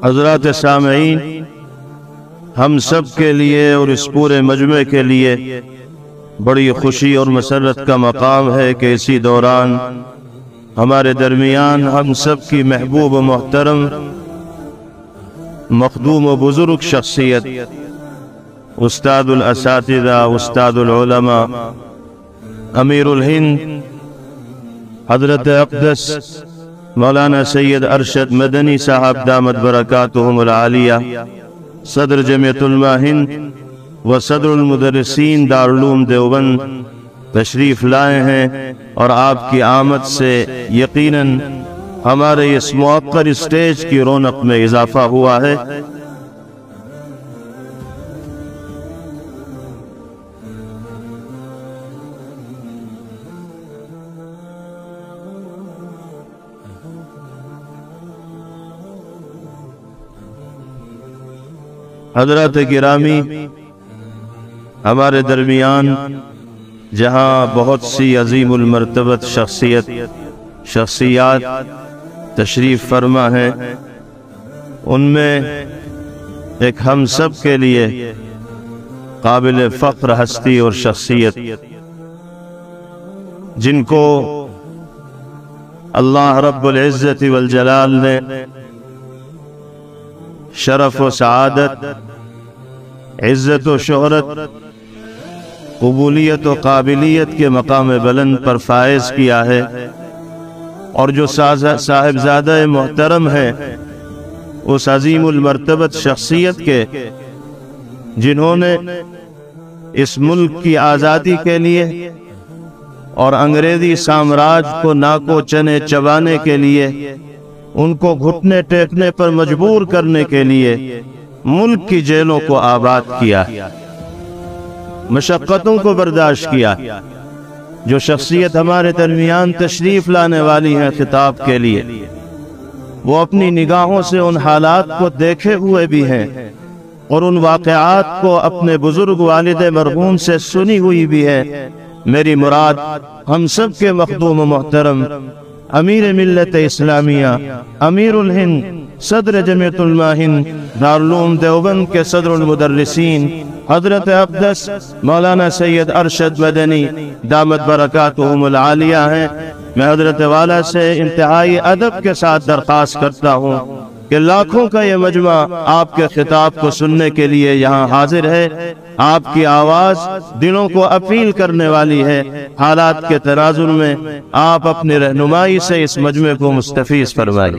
حضرات سامعین، ہم سب کے لیے اور اس پورے مجمع کے لیے بڑی خوشی اور مسرت کا مقام ہے کہ اسی دوران ہمارے درمیان ہم سب کی محبوب و محترم مخدوم و بزرگ شخصیت استاد الاساتذہ، استاد العلماء، امیر الہند حضرت اقدس مولانا سید ارشد مدنی صاحب دامت برکاتہم العالیہ، صدر جمعیت علماء ہند و صدر المدرسین دارالعلوم دیوبند تشریف لائے ہیں، اور آپ کی آمد سے یقیناً ہمارے اس معطر اسٹیج کی رونق میں اضافہ ہوا ہے۔ حضرات گرامی، ہمارے درمیان جہاں بہت سی عظیم المرتبت شخصیات تشریف فرما ہیں، ان میں ایک ہم سب کے لیے قابل فخر ہستی اور شخصیت جن کو اللہ رب العزت والجلال نے شرف و سعادت، عزت و شہرت، قبولیت و قابلیت کے مقام بلند پر فائز کیا ہے، اور جو صاحبزادہ محترم ہیں اس عظیم المرتبت شخصیت کے جنہوں نے اس ملک کی آزادی کے لیے اور انگریزی سامراج کو ناکو چنے چبانے کے لیے، ان کو گھٹنے ٹیکنے پر مجبور کرنے کے لیے ملک کی جیلوں کو آباد کیا، مشقتوں کو برداشت کیا، جو شخصیت ہمارے درمیان تشریف لانے والی ہیں خطاب کے لیے، وہ اپنی نگاہوں سے ان حالات کو دیکھے ہوئے بھی ہیں اور ان واقعات کو اپنے بزرگ والد مرحوم سے سنی ہوئی بھی ہے۔ میری مراد ہم سب کے مخدوم و محترم امیر ملت اسلامیہ، امیر الہند، صدر جمعیت علماء ہند دارالعلوم دیوبند کے صدر المدرسین حضرت اقدس مولانا سید ارشد مدنی دامت برکاتہم العالیہ ہیں۔ میں حضرت والا سے انتہائی ادب کے ساتھ درخواست کرتا ہوں کہ لاکھوں کا یہ مجمع آپ کے خطاب کو سننے کے لیے یہاں حاضر ہے۔ آپ کی آواز دلوں کو اپیل کرنے والی ہے۔ حالات کے تناظر میں آپ اپنی رہنمائی سے اس مجمع کو مستفیض فرمائیں۔